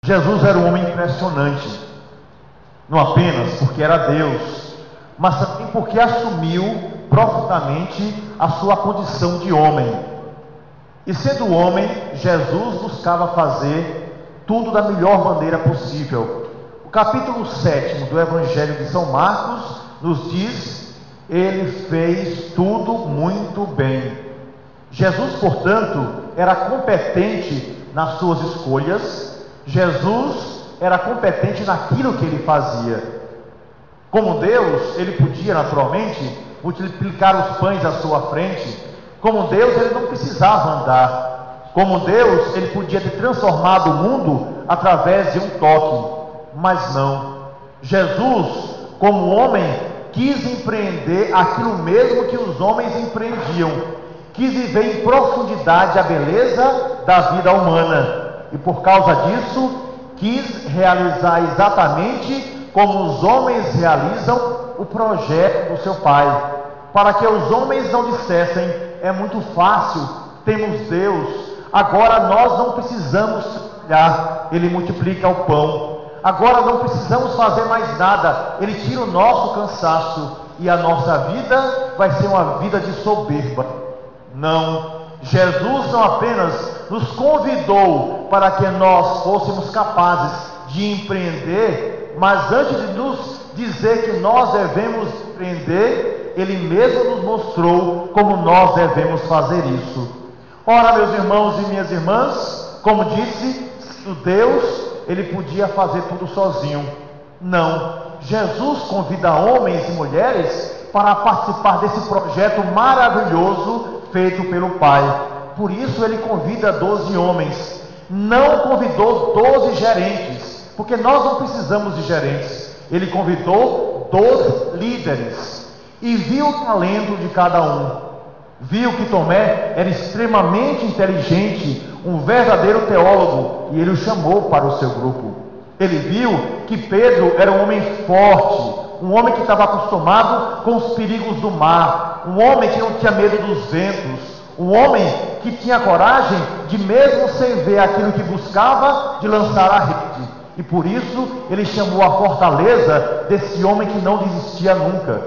Jesus era um homem impressionante, não apenas porque era Deus, mas também porque assumiu profundamente a sua condição de homem. E sendo homem, Jesus buscava fazer tudo da melhor maneira possível. O capítulo 7 do Evangelho de São Marcos nos diz: ele fez tudo muito bem. Jesus, portanto, era competente nas suas escolhas. Jesus era competente naquilo que ele fazia. Como Deus, ele podia naturalmente multiplicar os pães à sua frente. Como Deus, ele não precisava andar. Como Deus, ele podia ter transformado o mundo através de um toque. Mas não. Jesus, como homem, quis empreender aquilo mesmo que os homens empreendiam. Quis viver em profundidade a beleza da vida humana. E por causa disso, quis realizar exatamente como os homens realizam o projeto do seu Pai. Para que os homens não dissessem: é muito fácil, temos Deus, agora nós não precisamos trabalhar, Ele multiplica o pão. Agora não precisamos fazer mais nada, Ele tira o nosso cansaço, e a nossa vida vai ser uma vida de soberba. Não, Jesus não apenas nos convidou para que nós fôssemos capazes de empreender, mas antes de nos dizer que nós devemos empreender, Ele mesmo nos mostrou como nós devemos fazer isso. Ora, meus irmãos e minhas irmãs, como disse, o Deus, Ele podia fazer tudo sozinho. Não, Jesus convida homens e mulheres para participar desse projeto maravilhoso feito pelo Pai. Por isso ele convida 12 homens, não convidou 12 gerentes, porque nós não precisamos de gerentes. Ele convidou 12 líderes e viu o talento de cada um. Viu que Tomé era extremamente inteligente, um verdadeiro teólogo, e ele o chamou para o seu grupo. Ele viu que Pedro era um homem forte, um homem que estava acostumado com os perigos do mar, um homem que não tinha medo dos ventos, um homem que tinha coragem de, mesmo sem ver aquilo que buscava, de lançar a rede. E por isso ele chamou a fortaleza desse homem que não desistia nunca.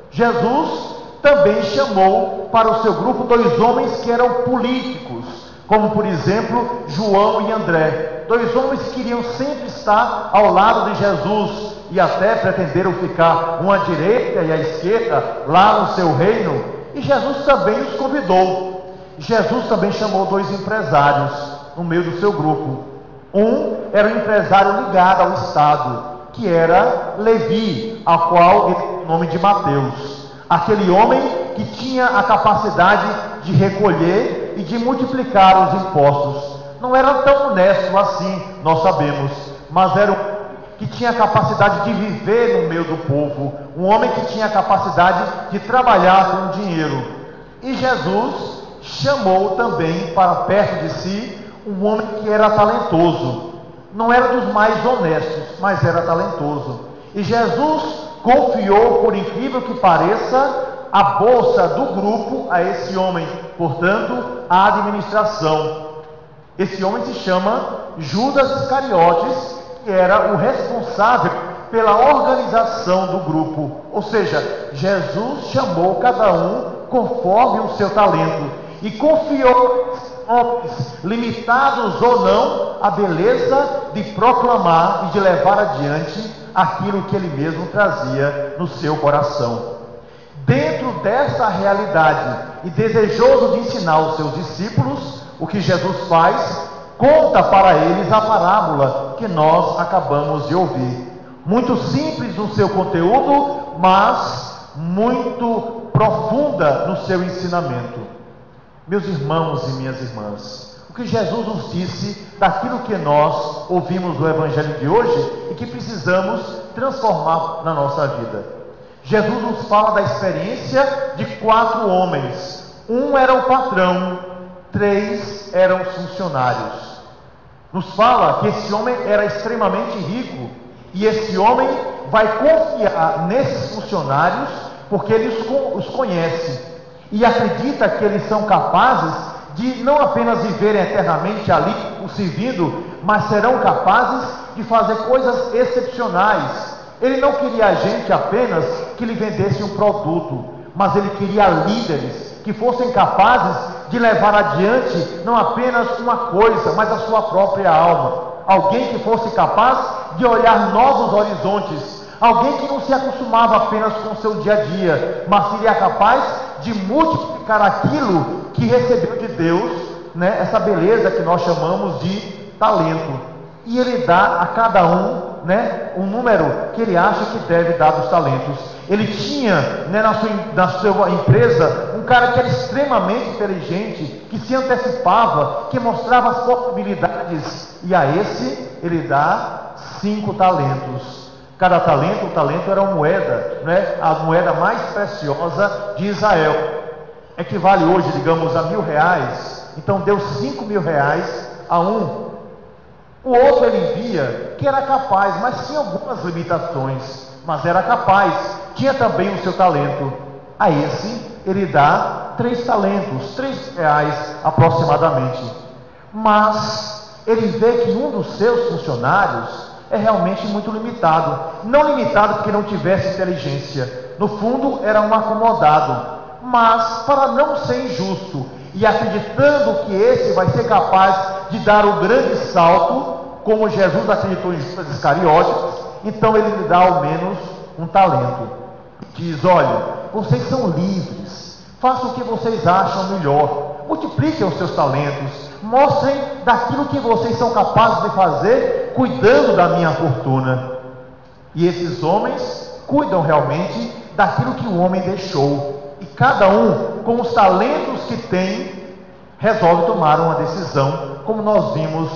Jesus também chamou para o seu grupo 2 homens que eram políticos, como por exemplo João e André, 2 homens que queriam sempre estar ao lado de Jesus e até pretenderam ficar um à direita e à esquerda lá no seu reino. E Jesus também os convidou. Jesus também chamou 2 empresários no meio do seu grupo. Um era um empresário ligado ao Estado, que era Levi, ao qual ele deu o nome de Mateus. Aquele homem que tinha a capacidade de recolher e de multiplicar os impostos. Não era tão honesto assim, nós sabemos, mas era um que tinha a capacidade de viver no meio do povo, um homem que tinha a capacidade de trabalhar com dinheiro. E Jesus chamou também para perto de si um homem que era talentoso. Não era dos mais honestos, mas era talentoso. E Jesus confiou, por incrível que pareça, a bolsa do grupo a esse homem, portanto, a administração. Esse homem se chama Judas Iscariotes, que era o responsável pela organização do grupo. Ou seja, Jesus chamou cada um conforme o seu talento e confiou homens, limitados ou não, a beleza de proclamar e de levar adiante aquilo que ele mesmo trazia no seu coração. Dentro dessa realidade e desejoso de ensinar os seus discípulos, o que Jesus faz? Conta para eles a parábola que nós acabamos de ouvir. Muito simples no seu conteúdo, mas muito profunda no seu ensinamento. Meus irmãos e minhas irmãs, o que Jesus nos disse daquilo que nós ouvimos no Evangelho de hoje e que precisamos transformar na nossa vida. Jesus nos fala da experiência de 4 homens. Um era o patrão, 3 eram os funcionários. Nos fala que esse homem era extremamente rico e esse homem vai confiar nesses funcionários porque ele os conhece e acredita que eles são capazes de não apenas viverem eternamente ali, o servindo, mas serão capazes de fazer coisas excepcionais. Ele não queria gente apenas que lhe vendesse um produto, mas ele queria líderes que fossem capazes de levar adiante não apenas uma coisa, mas a sua própria alma. Alguém que fosse capaz de olhar novos horizontes. Alguém que não se acostumava apenas com o seu dia a dia, mas seria capaz de multiplicar aquilo que recebeu de Deus, né? Essa beleza que nós chamamos de talento. E ele dá a cada um, né, um número que ele acha que deve dar dos talentos. Ele tinha, né, na sua empresa um cara que era extremamente inteligente, que se antecipava, que mostrava as possibilidades, e a esse ele dá 5 talentos. Cada talento, o talento era uma moeda, né, a moeda mais preciosa de Israel. Equivale hoje, digamos, a R$1.000. Então deu R$5.000 a um. O outro ele via que era capaz, mas tinha algumas limitações, mas era capaz, tinha também o seu talento. A esse ele dá 3 talentos, R$3 aproximadamente. Mas ele vê que um dos seus funcionários é realmente muito limitado. Não limitado porque não tivesse inteligência, no fundo era um acomodado, mas para não ser injusto e acreditando que esse vai ser capaz de dar o grande salto, como Jesus acreditou em Judas Iscariotes, então ele lhe dá ao menos um talento. Diz: olha, vocês são livres, façam o que vocês acham melhor, multipliquem os seus talentos, mostrem daquilo que vocês são capazes de fazer, cuidando da minha fortuna. E esses homens cuidam realmente daquilo que o homem deixou, e cada um, com os talentos que tem, resolve tomar uma decisão, como nós vimos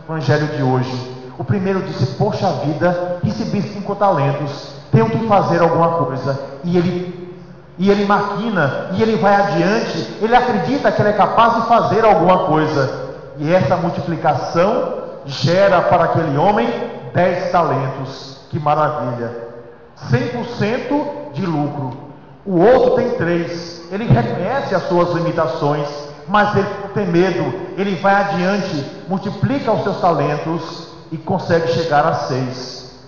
no Evangelho de hoje. O primeiro disse: poxa vida, recebi 5 talentos, tenho que fazer alguma coisa. E ele maquina, e ele vai adiante, ele acredita que ele é capaz de fazer alguma coisa. E essa multiplicação gera para aquele homem 10 talentos. Que maravilha! 100% de lucro. O outro tem 3, ele reconhece as suas limitações, mas ele não tem medo, ele vai adiante, multiplica os seus talentos e consegue chegar a 6.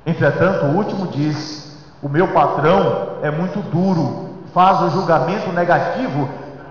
Entretanto, o último diz: o meu patrão é muito duro, faz o julgamento negativo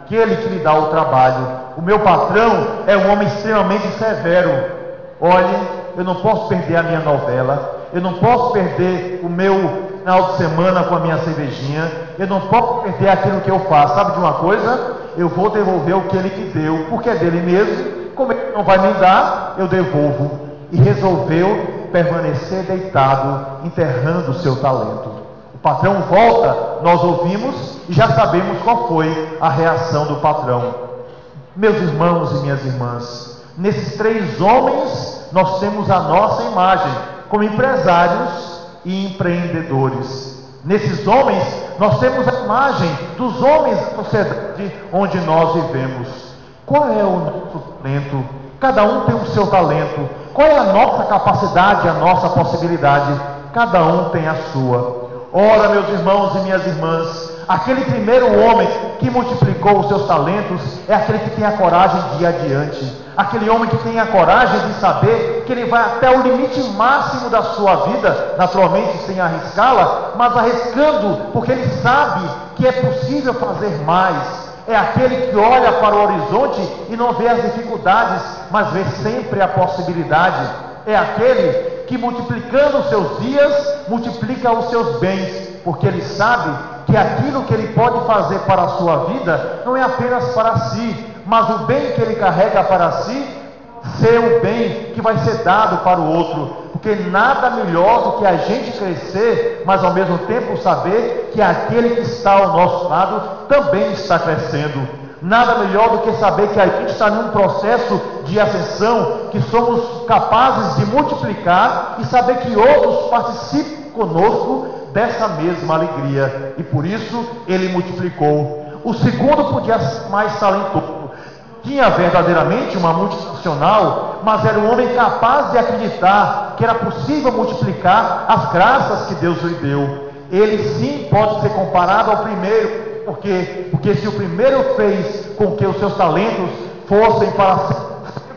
aquele que lhe dá o trabalho. O meu patrão é um homem extremamente severo. Olhe, eu não posso perder a minha novela, eu não posso perder o meu final de semana com a minha cervejinha, eu não posso perder aquilo que eu faço. Sabe de uma coisa? Eu vou devolver o que ele me deu, porque é dele mesmo. Como ele não vai me dar, eu devolvo. E resolveu permanecer deitado, enterrando o seu talento. O patrão volta, nós ouvimos e já sabemos qual foi a reação do patrão. Meus irmãos e minhas irmãs, nesses 3 homens nós temos a nossa imagem como empresários e empreendedores. Nesses homens nós temos a imagem dos homens da sociedade onde nós vivemos. Qual é o nosso talento? Cada um tem o seu talento. Qual é a nossa capacidade, a nossa possibilidade? Cada um tem a sua. Ora, meus irmãos e minhas irmãs, aquele primeiro homem que multiplicou os seus talentos é aquele que tem a coragem de ir adiante. Aquele homem que tem a coragem de saber que ele vai até o limite máximo da sua vida, naturalmente sem arriscá-la, mas arriscando porque ele sabe que é possível fazer mais. É aquele que olha para o horizonte e não vê as dificuldades, mas vê sempre a possibilidade. É aquele que, multiplicando os seus dias, multiplica os seus bens, porque ele sabe que aquilo que ele pode fazer para a sua vida não é apenas para si, mas o bem que ele carrega para si, ser o bem que vai ser dado para o outro. Porque nada melhor do que a gente crescer, mas ao mesmo tempo saber que aquele que está ao nosso lado também está crescendo. Nada melhor do que saber que a gente está num processo de ascensão, que somos capazes de multiplicar e saber que outros participam conosco dessa mesma alegria. E por isso ele multiplicou. O segundo podia ser mais talentoso. Tinha verdadeiramente uma multinacional, mas era um homem capaz de acreditar que era possível multiplicar as graças que Deus lhe deu. Ele sim pode ser comparado ao primeiro. Por quê? Porque se o primeiro fez com que os seus talentos fossem para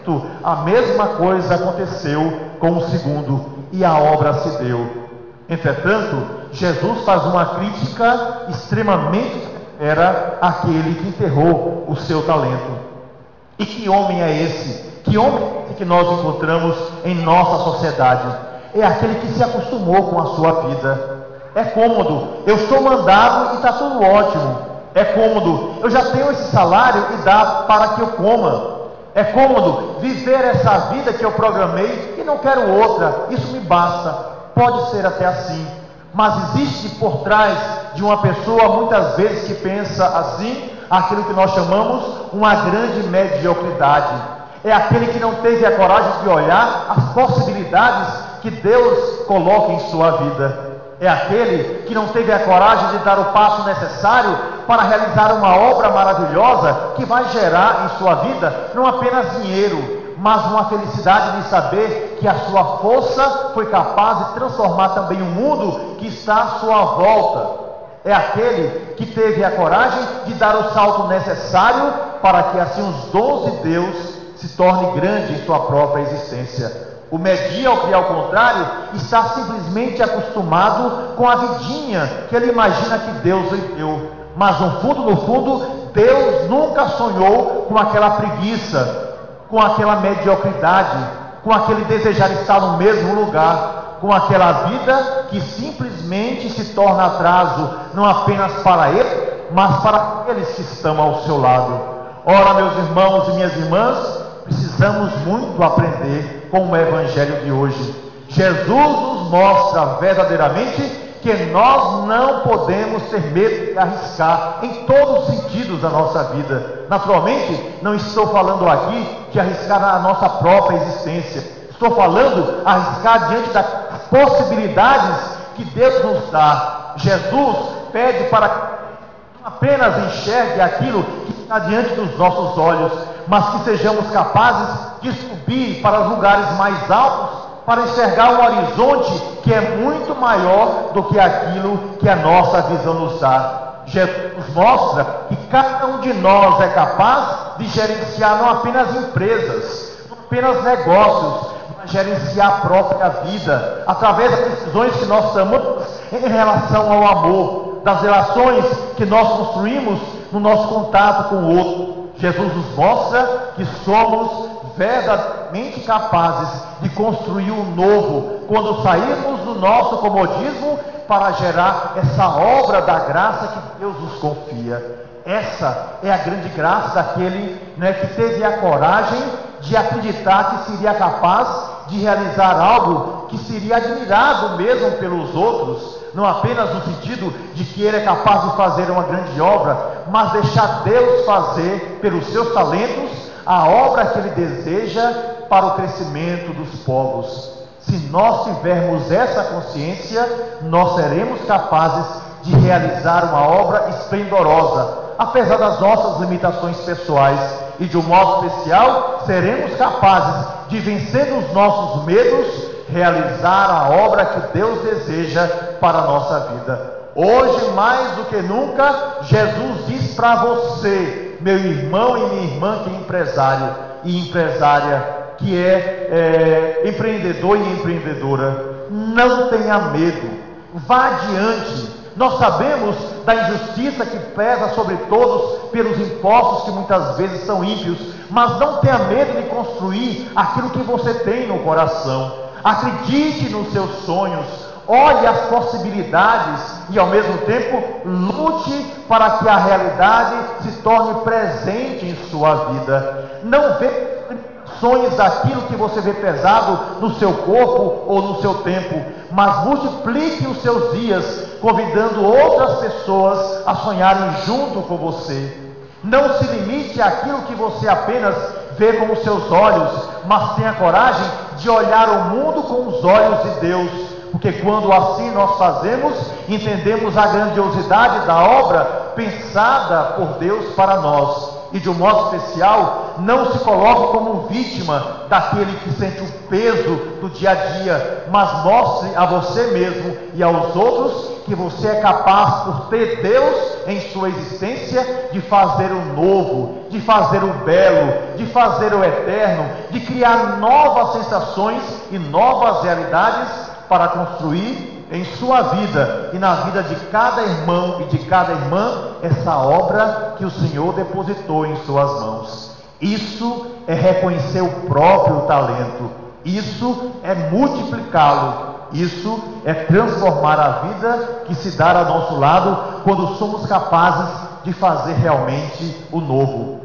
100%, a mesma coisa aconteceu com o segundo, e a obra se deu. Entretanto, Jesus faz uma crítica extremamente severa àquele que enterrou o seu talento. E que homem é esse? Que homem é esse que nós encontramos em nossa sociedade? É aquele que se acostumou com a sua vida. É cômodo, eu sou mandado e está tudo ótimo. É cômodo, eu já tenho esse salário e dá para que eu coma. É cômodo viver essa vida que eu programei e não quero outra, isso me basta. Pode ser até assim, mas existe por trás de uma pessoa muitas vezes que pensa assim, aquilo que nós chamamos uma grande mediocridade. É aquele que não teve a coragem de olhar as possibilidades que Deus coloca em sua vida. É aquele que não teve a coragem de dar o passo necessário para realizar uma obra maravilhosa que vai gerar em sua vida não apenas dinheiro, mas uma felicidade de saber que a sua força foi capaz de transformar também o mundo que está à sua volta. É aquele que teve a coragem de dar o salto necessário para que assim os dons de Deus se tornem grandes em sua própria existência. O medíocre, ao contrário, está simplesmente acostumado com a vidinha que ele imagina que Deus lhe deu. Mas no fundo, Deus nunca sonhou com aquela preguiça, com aquela mediocridade, com aquele desejar estar no mesmo lugar, com aquela vida que simplesmente se torna atraso, não apenas para ele, mas para aqueles que estão ao seu lado. Ora, meus irmãos e minhas irmãs, precisamos muito aprender com o Evangelho de hoje. Jesus nos mostra verdadeiramente que nós não podemos ter medo de arriscar em todos os sentidos da nossa vida. Naturalmente, não estou falando aqui de arriscar a nossa própria existência. Estou falando arriscar diante das possibilidades que Deus nos dá. Jesus pede para que não apenas enxergue aquilo que está diante dos nossos olhos, mas que sejamos capazes de subir para os lugares mais altos, para enxergar um horizonte que é muito maior do que aquilo que a nossa visão nos dá. Jesus nos mostra que cada um de nós é capaz de gerenciar não apenas empresas, não apenas negócios, mas gerenciar a própria vida, através das decisões que nós tomamos em relação ao amor, das relações que nós construímos no nosso contato com o outro. Jesus nos mostra que somos verdadeiramente capazes de construir o novo, quando sairmos do nosso comodismo para gerar essa obra da graça que Deus nos confia. Essa é a grande graça daquele, que teve a coragem de acreditar que seria capaz de realizar algo que seria admirado mesmo pelos outros, não apenas no sentido de que ele é capaz de fazer uma grande obra, mas deixar Deus fazer pelos seus talentos a obra que ele deseja para o crescimento dos povos. Se nós tivermos essa consciência, nós seremos capazes de realizar uma obra esplendorosa, apesar das nossas limitações pessoais, e de um modo especial, seremos capazes de vencer os nossos medos, realizar a obra que Deus deseja para a nossa vida. Hoje, mais do que nunca, Jesus diz para você, meu irmão e minha irmã, que é empresário e empresária, que é empreendedor e empreendedora, não tenha medo, vá adiante. Nós sabemos da injustiça que pesa sobre todos pelos impostos que muitas vezes são ímpios, mas não tenha medo de construir aquilo que você tem no coração. Acredite nos seus sonhos, olhe as possibilidades e ao mesmo tempo lute para que a realidade se torne presente em sua vida. Não vê sonhos daquilo que você vê pesado no seu corpo ou no seu tempo, mas multiplique os seus dias, convidando outras pessoas a sonharem junto com você. Não se limite àquilo que você apenas vê com os seus olhos, mas tenha coragem de olhar o mundo com os olhos de Deus, porque quando assim nós fazemos, entendemos a grandiosidade da obra pensada por Deus para nós. E de um modo especial, não se coloque como vítima daquele que sente o peso do dia a dia, mas mostre a você mesmo e aos outros que você é capaz, por ter Deus em sua existência, de fazer o novo, de fazer o belo, de fazer o eterno, de criar novas sensações e novas realidades para construir em sua vida e na vida de cada irmão e de cada irmã essa obra que o Senhor depositou em suas mãos. Isso é reconhecer o próprio talento, isso é multiplicá-lo, isso é transformar a vida que se dá ao nosso lado quando somos capazes de fazer realmente o novo.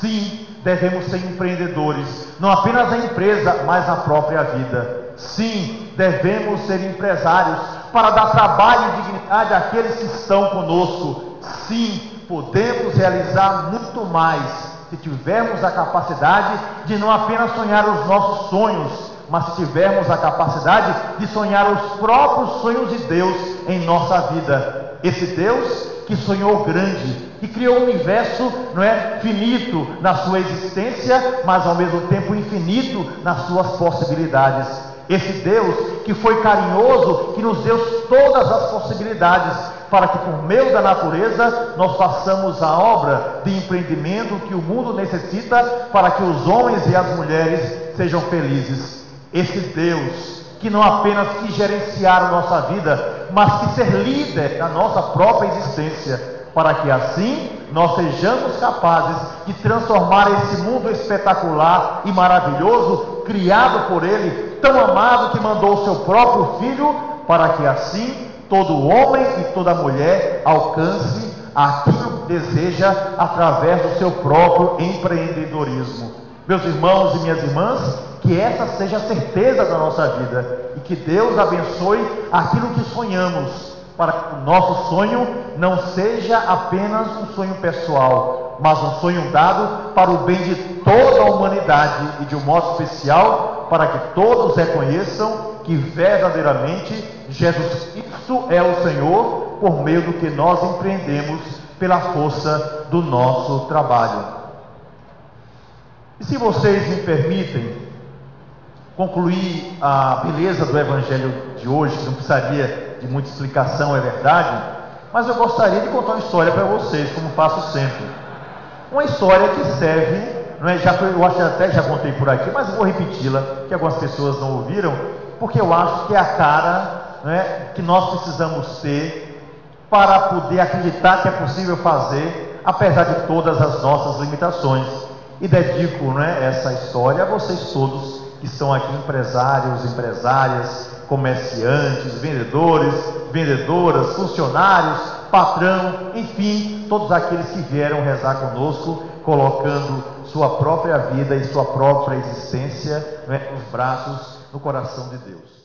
Sim, devemos ser empreendedores, não apenas na empresa, mas na própria vida. Sim, devemos ser empresários para dar trabalho e dignidade àqueles que estão conosco. Sim, podemos realizar muito mais se tivermos a capacidade de não apenas sonhar os nossos sonhos, mas se tivermos a capacidade de sonhar os próprios sonhos de Deus em nossa vida. Esse Deus que sonhou grande, que criou o universo, não é, finito na sua existência, mas ao mesmo tempo infinito nas suas possibilidades. Esse Deus que foi carinhoso, que nos deu todas as possibilidades, para que por meio da natureza nós façamos a obra de empreendimento que o mundo necessita para que os homens e as mulheres sejam felizes. Esse Deus que não apenas quis gerenciar a nossa vida, mas quis ser líder da nossa própria existência, para que assim nós sejamos capazes de transformar esse mundo espetacular e maravilhoso, criado por Ele, tão amado que mandou o seu próprio Filho, para que assim todo homem e toda mulher alcance aquilo que deseja através do seu próprio empreendedorismo. Meus irmãos e minhas irmãs, que essa seja a certeza da nossa vida e que Deus abençoe aquilo que sonhamos, para que o nosso sonho não seja apenas um sonho pessoal, mas um sonho dado para o bem de toda a humanidade e de um modo especial para que todos reconheçam que verdadeiramente Jesus Cristo é o Senhor por meio do que nós empreendemos pela força do nosso trabalho. E se vocês me permitem concluir a beleza do Evangelho de hoje, que não precisaria de muita explicação, é verdade, mas eu gostaria de contar uma história para vocês, como faço sempre. Uma história que serve, não é, eu acho que até já contei por aqui, mas vou repeti-la, que algumas pessoas não ouviram, porque eu acho que é a cara, não é, que nós precisamos ter para poder acreditar que é possível fazer, apesar de todas as nossas limitações. E dedico, não é, essa história a vocês todos que estão aqui, empresários, empresárias, comerciantes, vendedores, vendedoras, funcionários, patrão, enfim, todos aqueles que vieram rezar conosco, colocando sua própria vida e sua própria existência, não é, nos braços, no coração de Deus.